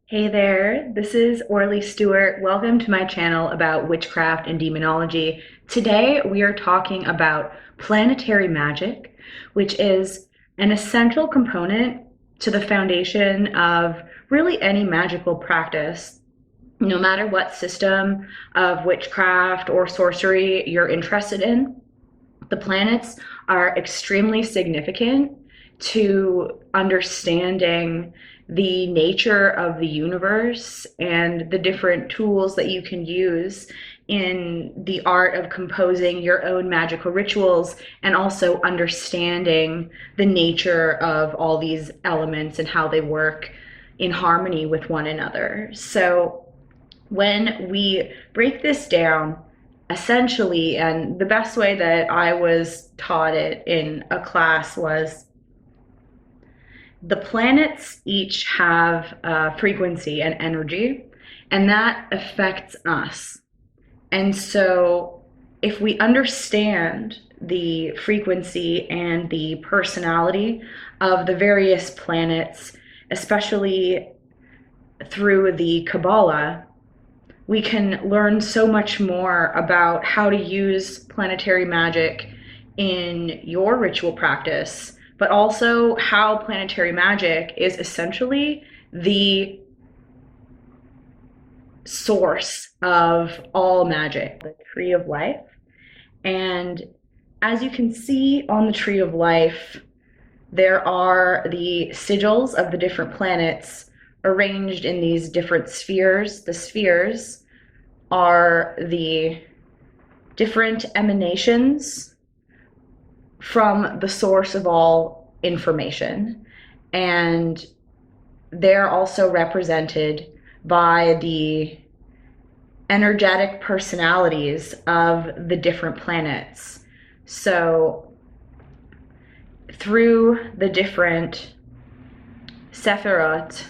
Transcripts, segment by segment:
Hey there, this is Orly Stewart. Welcome to my channel about witchcraft and demonology. Today we are talking about planetary magic, which is an essential component to the foundation of really any magical practice. No matter what system of witchcraft or sorcery you're interested in, the planets are extremely significant to understanding the nature of the universe and the different tools that you can use in the art of composing your own magical rituals, and also understanding the nature of all these elements and how they work in harmony with one another. So when we break this down, essentially, and the best way that I was taught it in a class was the planets each have a frequency and energy, and that affects us. And so, if we understand the frequency and the personality of the various planets, especially through the Kabbalah, we can learn so much more about how to use planetary magic in your ritual practice, but also how planetary magic is essentially the source of all magic, the tree of life. And as you can see on the tree of life, there are the sigils of the different planets arranged in these different spheres. The spheres are the different emanations from the source of all information, and they're also represented by the energetic personalities of the different planets. So through the different sephirot,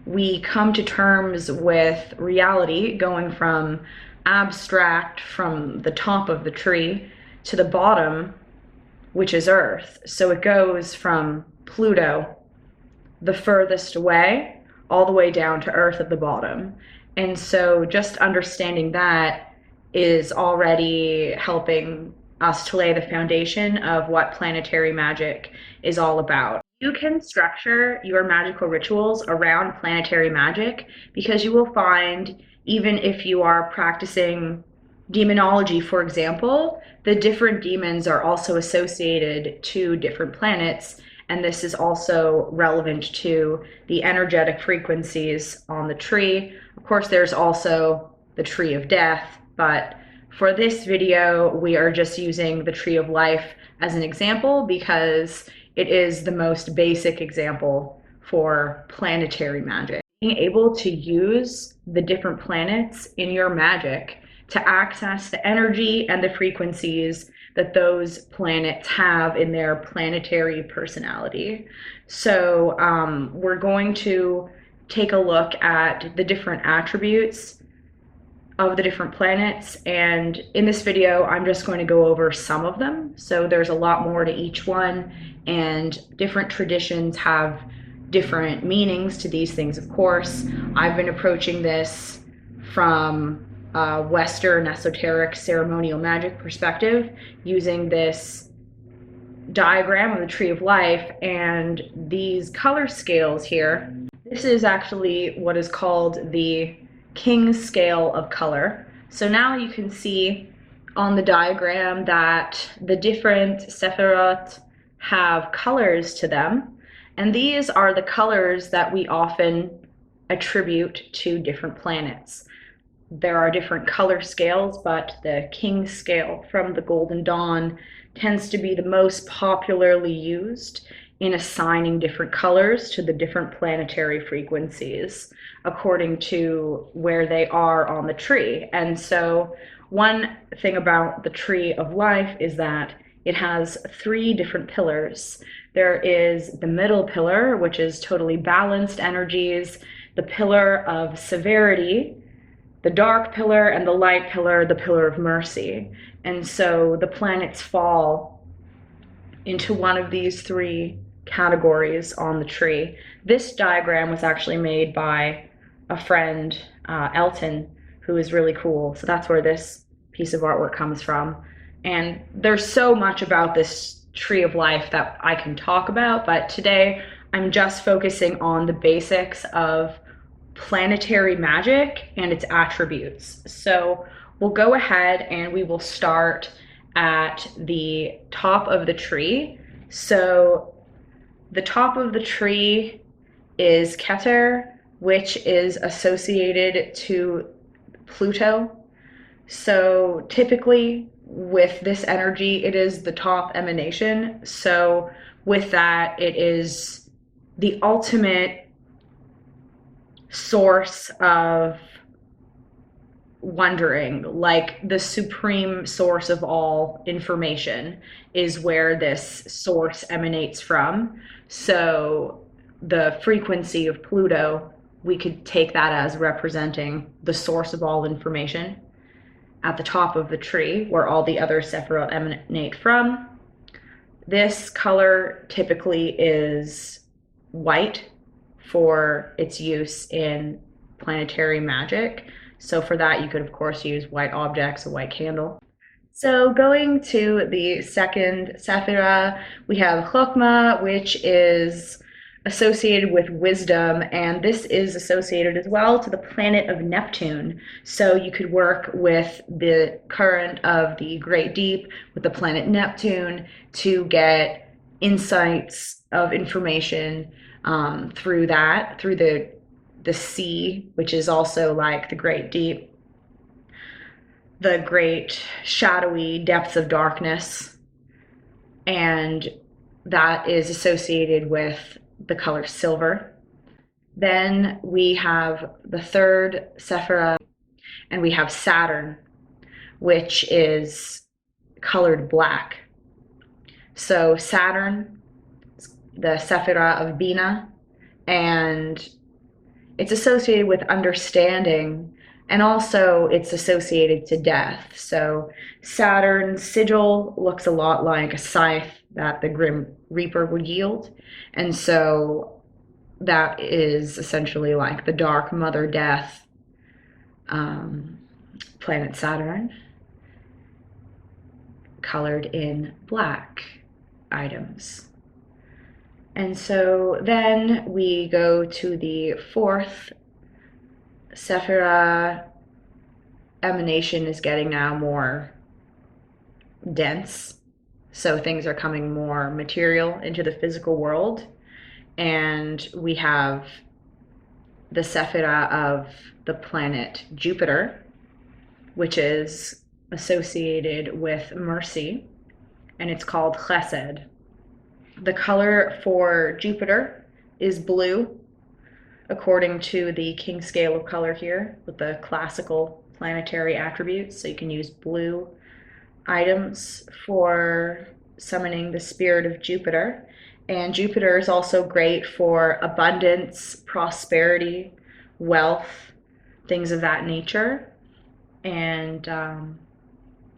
we come to terms with reality, going from abstract, from the top of the tree, to the bottom, which is Earth. So it goes from Pluto, the furthest away, all the way down to Earth at the bottom. And so just understanding that is already helping us to lay the foundation of what planetary magic is all about. You can structure your magical rituals around planetary magic, because you will find, even if you are practicing demonology, for example, the different demons are also associated to different planets, and this is also relevant to the energetic frequencies on the tree. Of course, there's also the tree of death, but for this video, we are just using the tree of life as an example because it is the most basic example for planetary magic. Being able to use the different planets in your magic to access the energy and the frequencies that those planets have in their planetary personality. So we're going to take a look at the different attributes of the different planets, and in this video I'm just going to go over some of them. So there's a lot more to each one, and different traditions have different meanings to these things, of course. I've been approaching this from a Western esoteric ceremonial magic perspective, using this diagram of the tree of life and these color scales here. This is actually what is called the King's scale of color. So now you can see on the diagram that the different sephirot have colors to them, and these are the colors that we often attribute to different planets. There are different color scales, but the King's scale from the Golden Dawn tends to be the most popularly used in assigning different colors to the different planetary frequencies according to where they are on the tree. And so one thing about the tree of life is that it has 3 different pillars. There is the middle pillar, which is totally balanced energies, the pillar of severity, the dark pillar, and the light pillar, the pillar of mercy. And so the planets fall into one of these three categories on the tree. This diagram was actually made by a friend, Elton, who is really cool. So that's where this piece of artwork comes from. And there's so much about this tree of life that I can talk about, but today I'm just focusing on the basics of planetary magic and its attributes. So we'll go ahead and we will start at the top of the tree. So the top of the tree is Keter, which is associated to Pluto. So typically with this energy, it is the top emanation. So with that, it is the ultimate source of wondering, like the supreme source of all information is where this source emanates from. So the frequency of Pluto, we could take that as representing the source of all information at the top of the tree where all the other Sephiroth emanate from. This color typically is white for its use in planetary magic. So for that, you could, of course, use white objects, a white candle. So going to the second Sephira, we have Chokmah, which is associated with wisdom, and this is associated as well to the planet of Neptune. So you could work with the current of the Great Deep, with the planet Neptune, to get insights of information through that, through the sea, which is also like the Great Deep, the great shadowy depths of darkness, and that is associated with the color silver. Then we have the third Sephira, and we have Saturn, which is colored black. So Saturn, the Sephira of Bina, and it's associated with understanding, and also it's associated to death. So Saturn's sigil looks a lot like a scythe that the Grim Reaper would yield. And so that is essentially like the dark mother death, planet Saturn, colored in black items. And so then we go to the fourth Sephira. Emanation is getting now more dense. So things are coming more material into the physical world. And we have the Sephira of the planet Jupiter, which is associated with mercy, and it's called Chesed. The color for Jupiter is blue, according to the king scale of color here, with the classical planetary attributes. So you can use blue items for summoning the spirit of Jupiter. And Jupiter is also great for abundance, prosperity, wealth, things of that nature. And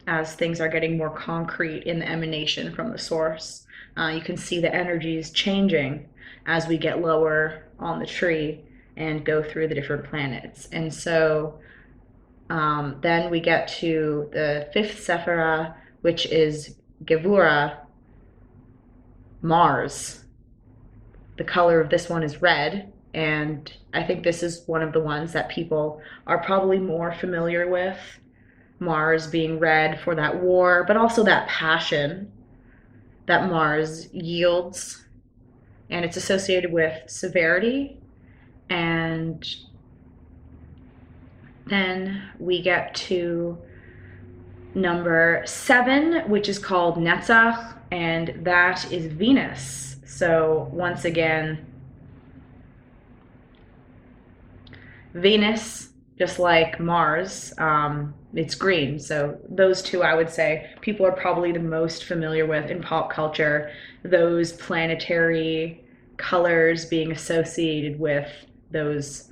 as things are getting more concrete in the emanation from the source, you can see the energies changing as we get lower on the tree and go through the different planets. And so then we get to the fifth Sephira, which is Gevura, Mars. The color of this one is red, and I think this is one of the ones that people are probably more familiar with. Mars being red for that war, but also that passion that Mars yields. And it's associated with severity. And then we get to number 7, which is called Netzach, and that is Venus. So once again, Venus, just like Mars, it's green. So those two, I would say, people are probably the most familiar with in pop culture, those planetary colors being associated with those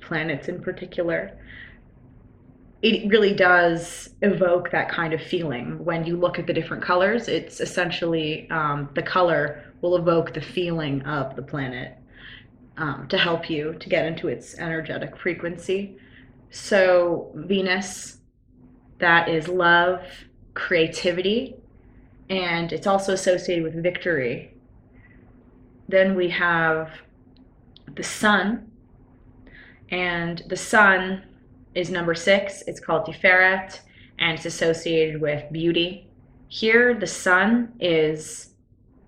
planets in particular. it really does evoke that kind of feeling. When you look at the different colors, it's essentially the color will evoke the feeling of the planet to help you to get into its energetic frequency. So, Venus, that is love, creativity, and it's also associated with victory. Then we have the sun, and the sun is number 6. It's called Tiferet, and it's associated with beauty. Here, the sun is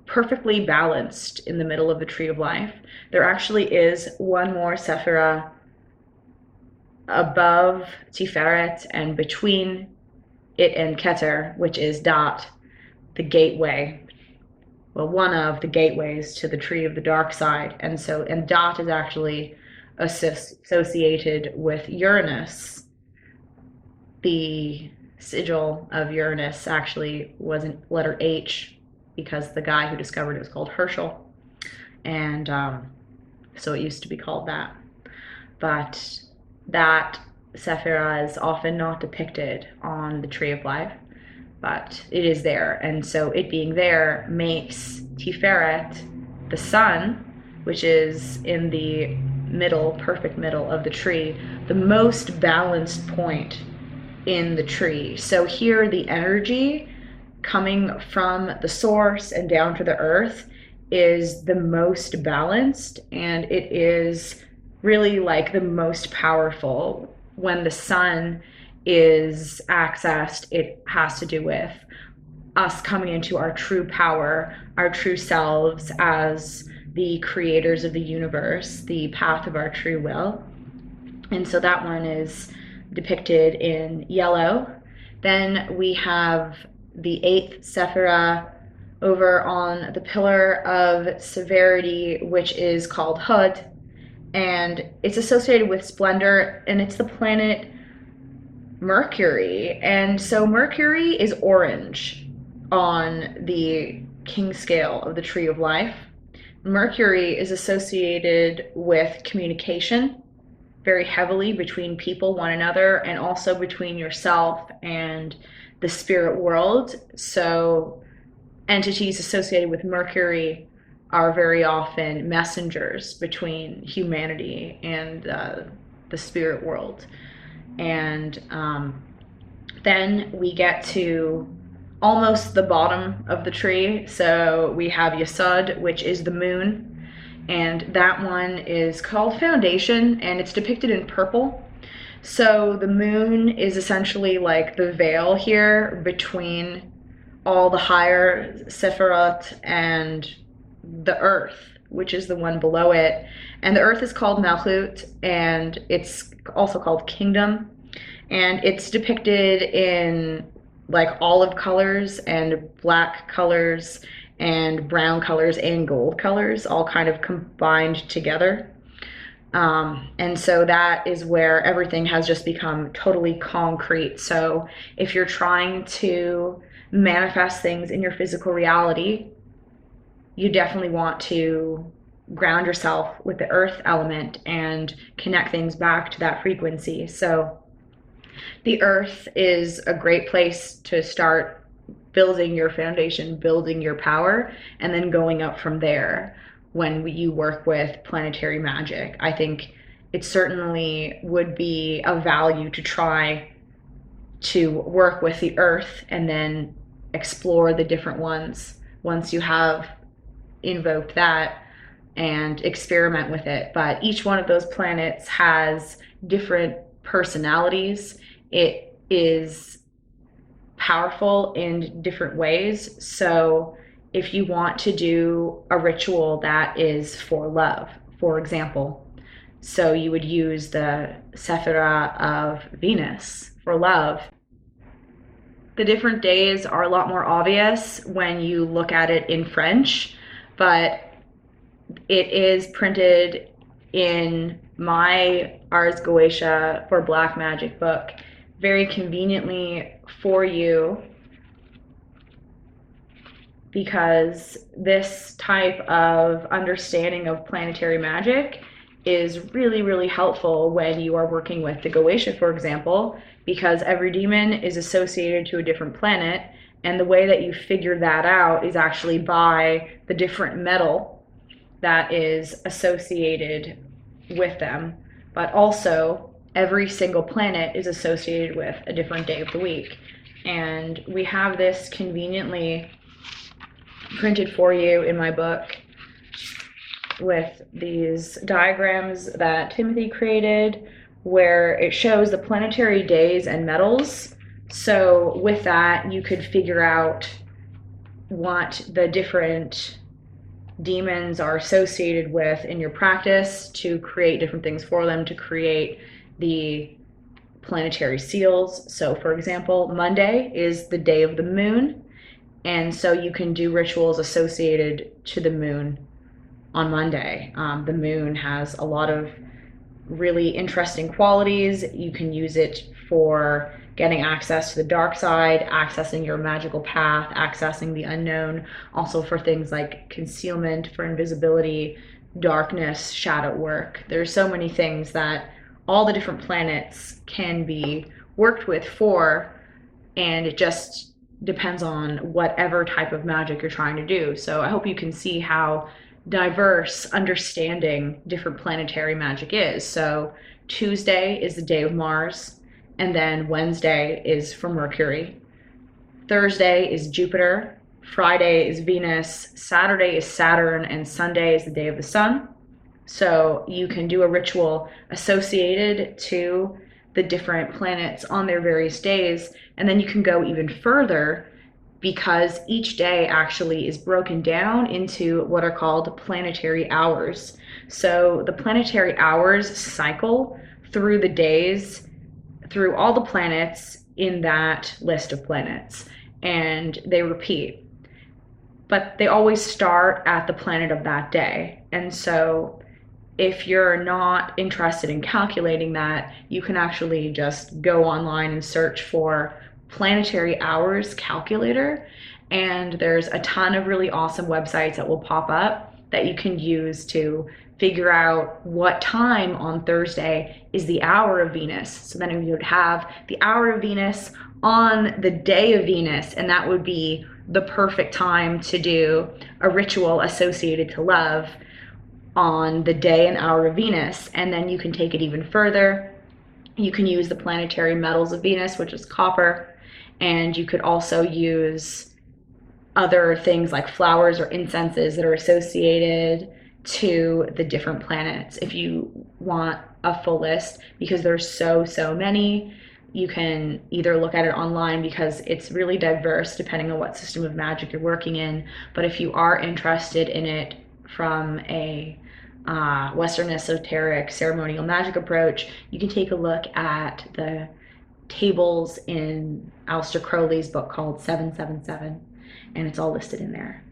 perfectly balanced in the middle of the tree of life. There actually is one more Sephirah above Tiferet and between it and Keter, which is Dot, the gateway. Well, one of the gateways to the tree of the dark side. And Dot is actually associated with Uranus. The sigil of Uranus actually was a letter H because the guy who discovered it was called Herschel. And so it used to be called that. But that Sephirah is often not depicted on the Tree of Life, but it is there. And so it being there makes Tiferet, the sun, which is in the middle, perfect middle of the tree, the most balanced point in the tree. So here the energy coming from the source and down to the earth is the most balanced, and it is really like the most powerful. When the sun is accessed, it has to do with us coming into our true power, our true selves as the creators of the universe, the path of our true will. And so that one is depicted in yellow. Then we have the 8th Sephirah over on the pillar of severity, which is called Hud, and it's associated with splendor, and it's the planet Mercury. And so Mercury is orange on the king scale of the Tree of Life. Mercury is associated with communication very heavily between people, one another, and also between yourself and the spirit world. So entities associated with Mercury are very often messengers between humanity and the spirit world. And then we get to almost the bottom of the tree. So we have Yesod, which is the moon. And that one is called Foundation, and it's depicted in purple. So the moon is essentially like the veil here between all the higher Sephirot and the earth, which is the one below it. And the earth is called Malchut, and it's also called Kingdom. And it's depicted in like olive colors and black colors and brown colors and gold colors, all kind of combined together. And so that is where everything has just become totally concrete. So if you're trying to manifest things in your physical reality, you definitely want to ground yourself with the earth element and connect things back to that frequency. So the earth is a great place to start building your foundation, building your power, and then going up from there. When you work with Planetary Magick, I think it certainly would be of value to try to work with the earth and then explore the different ones once you have invoked that and experiment with it. But each one of those planets has different personalities. It is powerful in different ways. So if you want to do a ritual that is for love, for example, so you would use the Sephirah of Venus for love. The different days are a lot more obvious when you look at it in French, but it is printed in my Ars Goetia for Black Magic book very conveniently for you, because this type of understanding of planetary magic is really, really helpful when you are working with the Goetia, for example, because every demon is associated to a different planet. And the way that you figure that out is actually by the different metal that is associated with them. But also, every single planet is associated with a different day of the week. And we have this conveniently printed for you in my book with these diagrams that Timothy created where it shows the planetary days and metals. So with that, you could figure out what the different demons are associated with in your practice to create different things for them, to create the planetary seals. So for example, Monday is the day of the moon, and so you can do rituals associated to the moon on Monday. The moon has a lot of really interesting qualities. You can use it for getting access to the dark side, accessing your magical path, accessing the unknown, also for things like concealment, for invisibility, darkness, shadow work. There's so many things that all the different planets can be worked with for, and it just depends on whatever type of magic you're trying to do. So I hope you can see how diverse understanding different planetary magic is. So Tuesday is the day of Mars, and then Wednesday is for Mercury. Thursday is Jupiter. Friday is Venus. Saturday is Saturn, and Sunday is the day of the sun. So you can do a ritual associated to the different planets on their various days, and then you can go even further because each day actually is broken down into what are called planetary hours. So the planetary hours cycle through the days, through all the planets in that list of planets, and they repeat. But they always start at the planet of that day. And so if you're not interested in calculating that, you can actually just go online and search for planetary hours calculator, and there's a ton of really awesome websites that will pop up that you can use to figure out what time on Thursday is the hour of Venus. So then you would have the hour of Venus on the day of Venus, and that would be the perfect time to do a ritual associated to love on the day and hour of Venus. And then you can take it even further. You can use the planetary metals of Venus, which is copper, and you could also use other things like flowers or incenses that are associated to the different planets. If you want a full list, because there's so many, you can either look at it online because it's really diverse depending on what system of magic you're working in. But if you are interested in it from a Western esoteric ceremonial magic approach, you can take a look at the tables in Aleister Crowley's book called 777, and it's all listed in there.